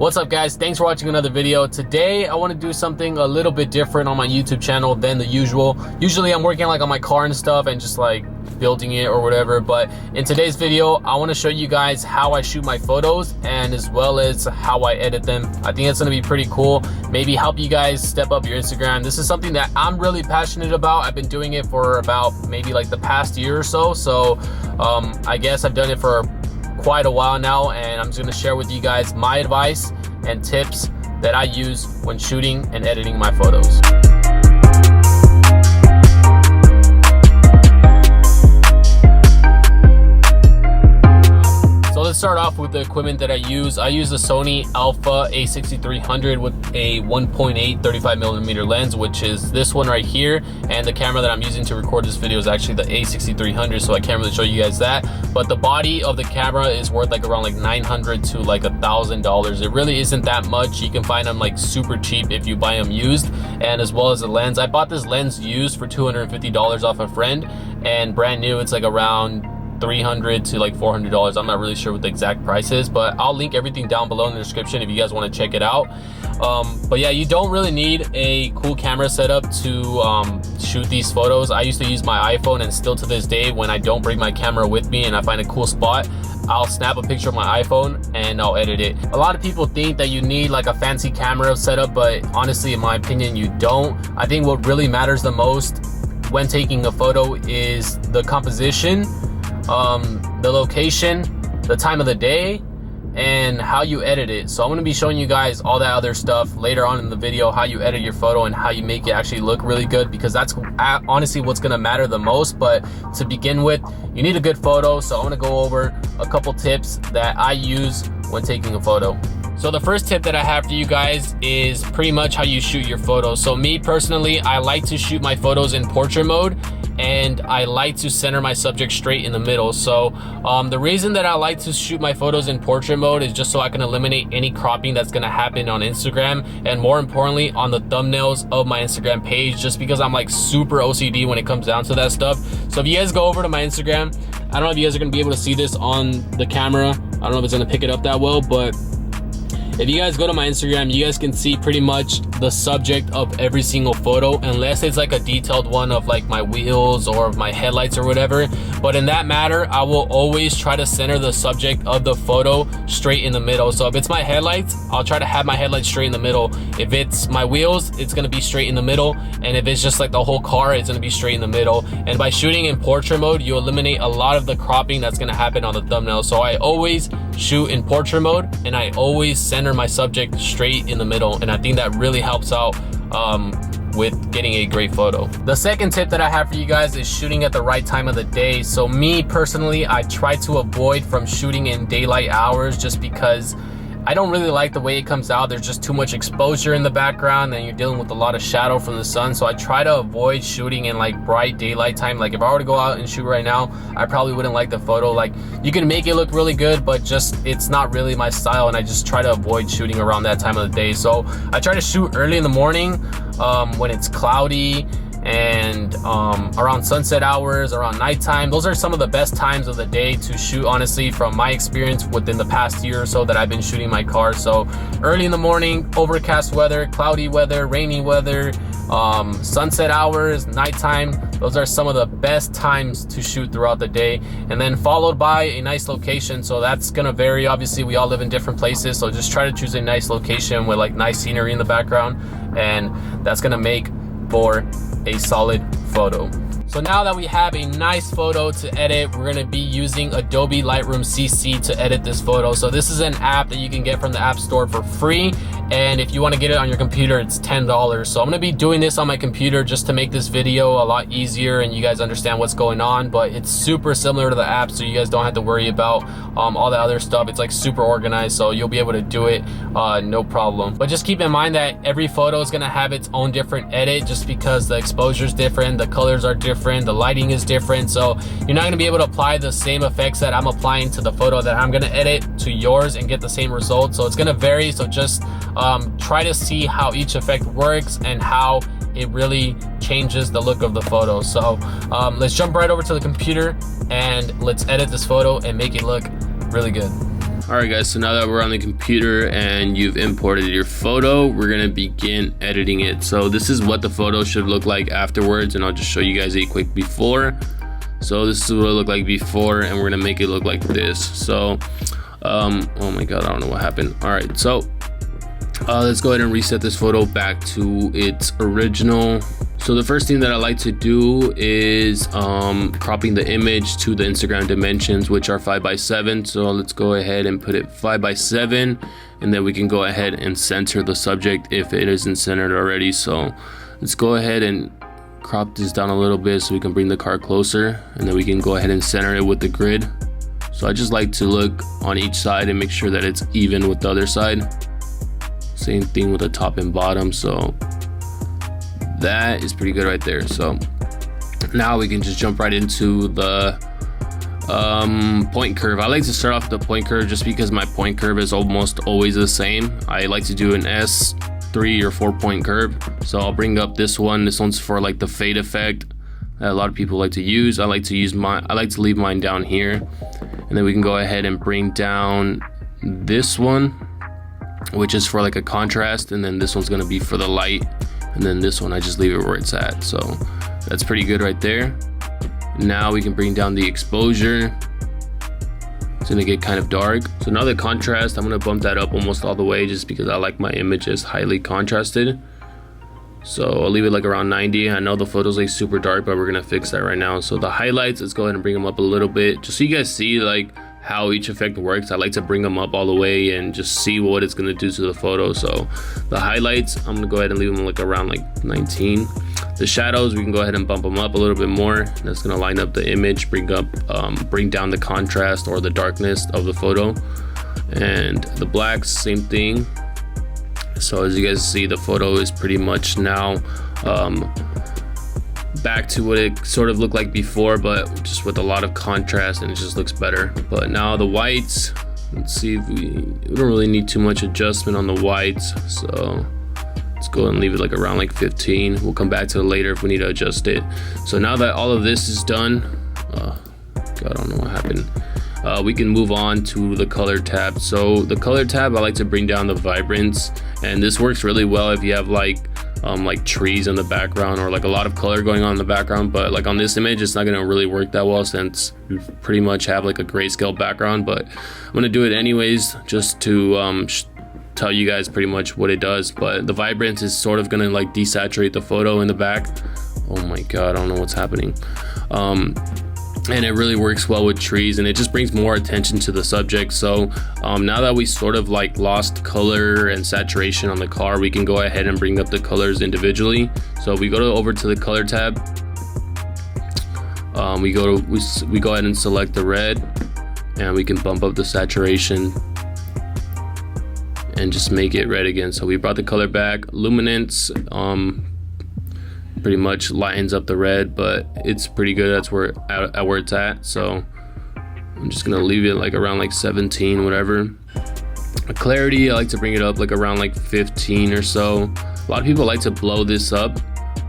What's up guys, thanks for watching another video. Today I want to do something a little bit different on my YouTube channel than the usual. Usually I'm working like on my car and stuff and just like building it or whatever, but in today's video I want to show you guys how I shoot my photos and as well as how I edit them. I think it's going to be pretty cool, maybe help you guys step up your Instagram. This is something that I'm really passionate about. I've been doing it for about maybe like the past year or so, I guess I've done it for quite a while now, and I'm just going to share with you guys my advice and tips that I use when shooting and editing my photos. So let's start off with the equipment that I use. I use the Sony Alpha A6300 with a 1.8 35mm lens, which is this one right here, and the camera that I'm using to record this video is actually the A6300, so I can't really show you guys that. But the body of the camera is worth like around like $900 to like $1,000. It really isn't that much. You can find them like super cheap if you buy them used, and as well as the lens. I bought this lens used for $250 off a friend, and brand new it's like around $300 to like $400. I'm not really sure what the exact price is, but I'll link everything down below in the description if you guys want to check it out. But yeah, you don't really need a cool camera setup to shoot these photos. I used to use my iPhone, and still to this day, when I don't bring my camera with me and I find a cool spot, I'll snap a picture of my iPhone and I'll edit it. A lot of people think that you need like a fancy camera setup, but honestly, in my opinion, you don't. I think what really matters the most when taking a photo is the composition, the location, the time of the day, and how you edit it. So I'm going to be showing you guys all that other stuff later on in the video, how you edit your photo and how you make it actually look really good, because that's honestly what's going to matter the most. But to begin with, you need a good photo, so I'm going to go over a couple tips that I use when taking a photo. So the first tip that I have for you guys is pretty much how you shoot your photos. So me personally, I like to shoot my photos in portrait mode, and I like to center my subject straight in the middle. So the reason that I like to shoot my photos in portrait mode is just so I can eliminate any cropping that's gonna happen on Instagram, and more importantly on the thumbnails of my Instagram page, just because I'm like super OCD when it comes down to that stuff. So if you guys go over to my Instagram, I don't know if you guys are gonna be able to see this on the camera. I don't know if it's gonna pick it up that well, but if you guys go to my Instagram, you guys can see pretty much the subject of every single photo, unless it's like a detailed one of like my wheels or of my headlights or whatever. But in that matter, I will always try to center the subject of the photo straight in the middle. So if it's my headlights, I'll try to have my headlights straight in the middle. If it's my wheels, it's gonna be straight in the middle. And if it's just like the whole car, it's gonna be straight in the middle. And by shooting in portrait mode, you eliminate a lot of the cropping that's gonna happen on the thumbnail. So I always shoot in portrait mode, and I always center my subject straight in the middle, and I think that really helps out with getting a great photo. The second tip that I have for you guys is shooting at the right time of the day. So me personally, I try to avoid from shooting in daylight hours, just because I don't really like the way it comes out. There's just too much exposure in the background, and you're dealing with a lot of shadow from the sun. So I try to avoid shooting in like bright daylight time. Like if I were to go out and shoot right now, I probably wouldn't like the photo. Like you can make it look really good, but just it's not really my style, and I just try to avoid shooting around that time of the day. So I try to shoot early in the morning when it's cloudy, and around sunset hours, around nighttime. Those are some of the best times of the day to shoot, honestly, from my experience within the past year or so that I've been shooting my car. So early in the morning, overcast weather, cloudy weather, rainy weather, sunset hours, nighttime, those are some of the best times to shoot throughout the day. And then followed by a nice location. So that's gonna vary. Obviously we all live in different places, so just try to choose a nice location with like nice scenery in the background, and that's gonna make for a solid photo. So now that we have a nice photo to edit, we're gonna be using Adobe Lightroom CC to edit this photo. So this is an app that you can get from the App Store for free, and if you want to get it on your computer, it's $10. So I'm gonna be doing this on my computer just to make this video a lot easier and you guys understand what's going on, but it's super similar to the app, so you guys don't have to worry about all the other stuff. It's like super organized, so you'll be able to do it no problem. But just keep in mind that every photo is gonna have its own different edit, just because the exposure is different, the colors are different, the lighting is different. So you're not gonna be able to apply the same effects that I'm applying to the photo that I'm gonna edit to yours and get the same result. So it's gonna vary. So just try to see how each effect works and how it really changes the look of the photo. So let's jump right over to the computer and let's edit this photo and make it look really good. Alright guys, so now that we're on the computer and you've imported your photo, we're gonna begin editing it. So this is what the photo should look like afterwards, and I'll just show you guys a quick before. So this is what it looked like before, and we're gonna make it look like this. So oh my god, I don't know what happened. Alright, so let's go ahead and reset this photo back to its original. So the first thing that I like to do is cropping the image to the Instagram dimensions, which are 5:7. So let's go ahead and put it 5:7, and then we can go ahead and center the subject if it isn't centered already. So let's go ahead and crop this down a little bit so we can bring the car closer, and then we can go ahead and center it with the grid. So I just like to look on each side and make sure that it's even with the other side. Same thing with the top and bottom. So that is pretty good right there. So now we can just jump right into the point curve. I like to start off with the point curve just because my point curve is almost always the same. I like to do an S3 or 4 point curve. So I'll bring up this one. This one's for like the fade effect that a lot of people like to use. I like to leave mine down here, and then we can go ahead and bring down this one, which is for like a contrast, and then this one's gonna be for the light, and then this one I just leave it where it's at. So that's pretty good right there. Now we can bring down the exposure. It's gonna get kind of dark. So now the contrast, I'm gonna bump that up almost all the way just because I like my images highly contrasted. So I'll leave it like around 90. I know the photo's like super dark, but we're gonna fix that right now. So the highlights, let's go ahead and bring them up a little bit just so you guys see like how each effect works. I like to bring them up all the way and just see what it's gonna do to the photo. So the highlights, I'm gonna go ahead and leave them like around like 19. The shadows, we can go ahead and bump them up a little bit more. That's gonna line up the image, bring down the contrast or the darkness of the photo. And the blacks, same thing. So as you guys see, the photo is pretty much now back to what it sort of looked like before, but just with a lot of contrast, and it just looks better. But now the whites, let's see if we don't really need too much adjustment on the whites. So let's go and leave it like around like 15. We'll come back to it later if we need to adjust it. So now that all of this is done, God, I don't know what happened. We can move on to the color tab. So the color tab, I like to bring down the vibrance, and this works really well if you have like trees in the background or like a lot of color going on in the background. But like on this image, it's not gonna really work that well since we pretty much have like a grayscale background. But I'm gonna do it anyways just to tell you guys pretty much what it does. But the vibrance is sort of gonna like desaturate the photo in the back. Oh my god, I don't know what's happening. And it really works well with trees, and it just brings more attention to the subject. So now that we sort of like lost color and saturation on the car, we can go ahead and bring up the colors individually. So we go over to the color tab. We go ahead and select the red, and we can bump up the saturation and just make it red again. So we brought the color back. Luminance pretty much lightens up the red, but it's pretty good. That's where it's at. So I'm just gonna leave it like around like 17, whatever. Clarity, I like to bring it up like around like 15 or so. A lot of people like to blow this up,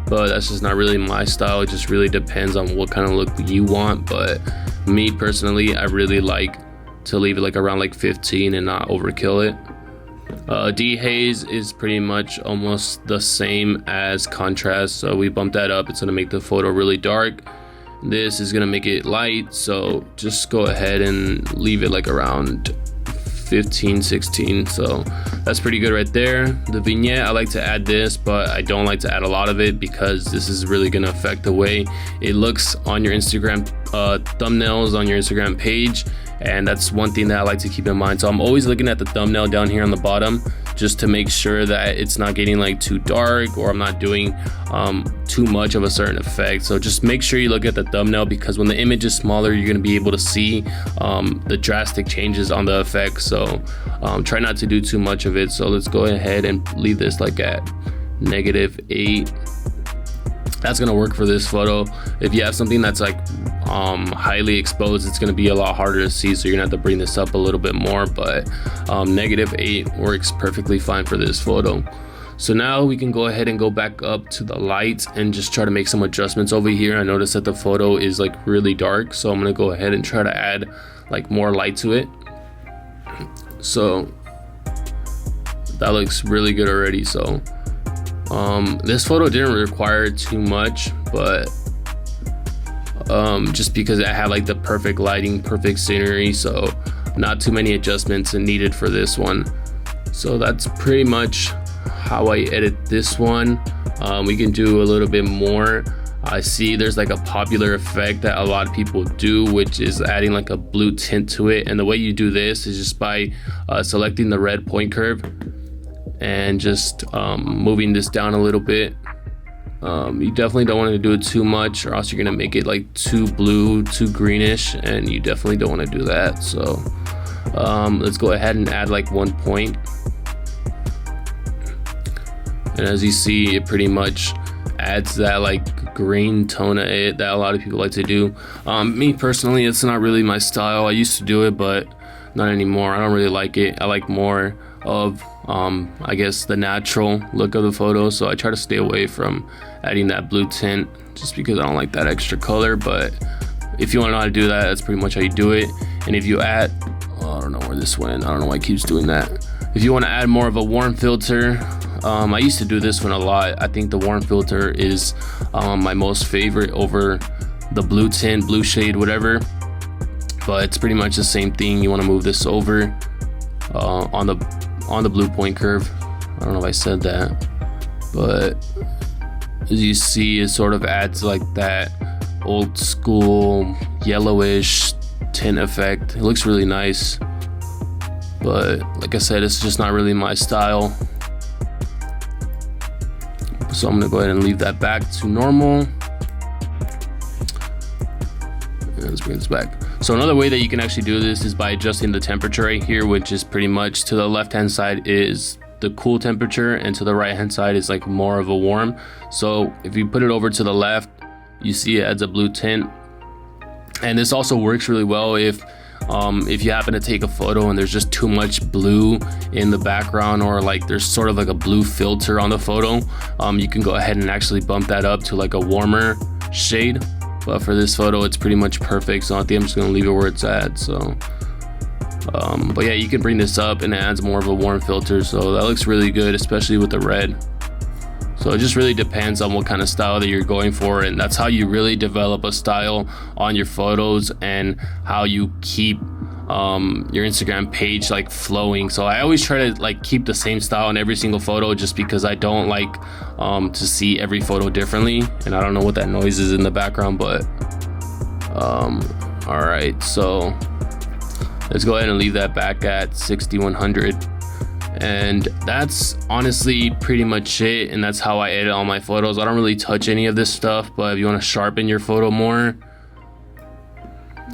but that's just not really my style. It just really depends on what kind of look you want. But me personally, I really like to leave it like around like 15 and not overkill it. Dehaze is pretty much almost the same as contrast, so we bump that up. It's gonna make the photo really dark. This is gonna make it light, so just go ahead and leave it like around 15, 16. So that's pretty good right there. The vignette, I like to add this, but I don't like to add a lot of it because this is really gonna affect the way it looks on your Instagram thumbnails on your Instagram page. And that's one thing that I like to keep in mind. So I'm always looking at the thumbnail down here on the bottom just to make sure that it's not getting like too dark, or I'm not doing too much of a certain effect. So just make sure you look at the thumbnail, because when the image is smaller, you're gonna be able to see the drastic changes on the effect. So try not to do too much of it. So let's go ahead and leave this like at -8. That's gonna work for this photo. If you have something that's like highly exposed, it's gonna be a lot harder to see, so you're gonna have to bring this up a little bit more, but -8 works perfectly fine for this photo. So now we can go ahead and go back up to the light and just try to make some adjustments over here. I noticed that the photo is like really dark, so I'm gonna go ahead and try to add like more light to it. So that looks really good already. So this photo didn't require too much, but just because I had like the perfect lighting, perfect scenery, so not too many adjustments needed for this one. So that's pretty much how I edit this one. We can do a little bit more. I see there's like a popular effect that a lot of people do, which is adding like a blue tint to it. And the way you do this is just by selecting the red point curve and just moving this down a little bit. You definitely don't want to do it too much, or else you're gonna make it like too blue, too greenish, and you definitely don't want to do that. So let's go ahead and add like 1 point. And as you see, it pretty much adds that like green tone of it that a lot of people like to do. Me personally, it's not really my style. I used to do it, but not anymore. I don't really like it. I like more of I guess the natural look of the photo, so I try to stay away from adding that blue tint just because I don't like that extra color. But if you want to know how to do that, that's pretty much how you do it. And if you add, I don't know where this went, I don't know why it keeps doing that. If you want to add more of a warm filter, I used to do this one a lot. I think the warm filter is my most favorite over the blue tint, blue shade, whatever, but it's pretty much the same thing. You want to move this over on the blue point curve. I don't know if I said that, but as you see, it sort of adds like that old school yellowish tint effect. It looks really nice, but like I said, it's just not really my style. So I'm gonna go ahead and leave that back to normal. And let's bring this back. So another way that you can actually do this is by adjusting the temperature right here, which is pretty much to the left hand side is the cool temperature and to the right hand side is like more of a warm. So if you put it over to the left, you see it adds a blue tint. And this also works really well if you happen to take a photo and there's just too much blue in the background, or like there's sort of like a blue filter on the photo, you can go ahead and actually bump that up to like a warmer shade. But for this photo, it's pretty much perfect, so I think I'm just gonna leave it where it's at. So but yeah, you can bring this up and it adds more of a warm filter, so that looks really good, especially with the red. So it just really depends on what kind of style that you're going for, and that's how you really develop a style on your photos and how you keep your Instagram page like flowing. So I always try to like keep the same style in every single photo, just because I don't like to see every photo differently. And I don't know what that noise is in the background, but all right, so let's go ahead and leave that back at 6100. And that's honestly pretty much it, and that's how I edit all my photos. I don't really touch any of this stuff, but if you want to sharpen your photo more,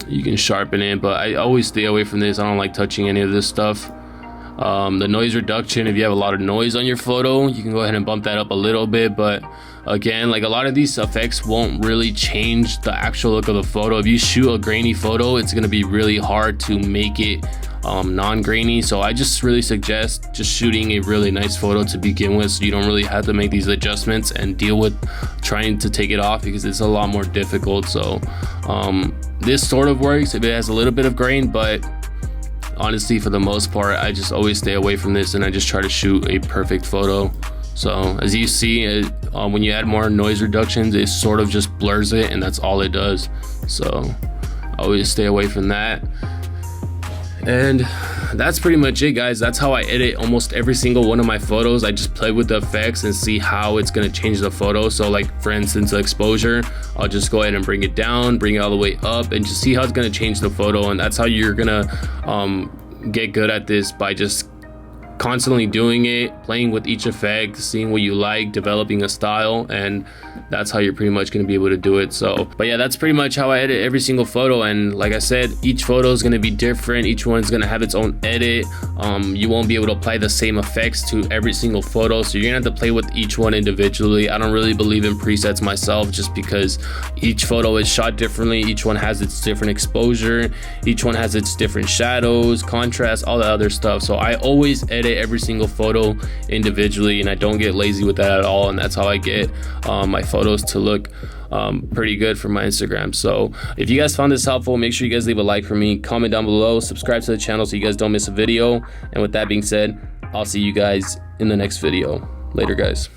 you can sharpen it, but I always stay away from this. I don't like touching any of this stuff. The noise reduction, if you have a lot of noise on your photo, you can go ahead and bump that up a little bit, but again, like a lot of these effects won't really change the actual look of the photo. If you shoot a grainy photo, it's going to be really hard to make it non-grainy. So I just really suggest just shooting a really nice photo to begin with, so you don't really have to make these adjustments and deal with trying to take it off, because it's a lot more difficult. So this sort of works if it has a little bit of grain, but honestly, for the most part, I just always stay away from this and I just try to shoot a perfect photo. So as you see, when you add more noise reductions, it sort of just blurs it, and that's all it does. So I always stay away from that. And that's pretty much it, guys. That's how I edit almost every single one of my photos. I just play with the effects and see how it's gonna change the photo. So like for instance, the exposure, I'll just go ahead and bring it down, bring it all the way up, and just see how it's gonna change the photo. And that's how you're gonna get good at this, by just constantly doing it, playing with each effect, seeing what you like, developing a style, and that's how you're pretty much going to be able to do it. So but yeah, that's pretty much how I edit every single photo. And like I said, each photo is going to be different, each one's going to have its own edit. You won't be able to apply the same effects to every single photo, so you're gonna have to play with each one individually. I don't really believe in presets myself, just because each photo is shot differently, each one has its different exposure, each one has its different shadows, contrast, all that other stuff. So I always edit every single photo individually, and I don't get lazy with that at all, and that's how I get my photos to look pretty good for my Instagram. So if you guys found this helpful, make sure you guys leave a like for me, comment down below, subscribe to the channel so you guys don't miss a video. And with that being said, I'll see you guys in the next video. Later, guys.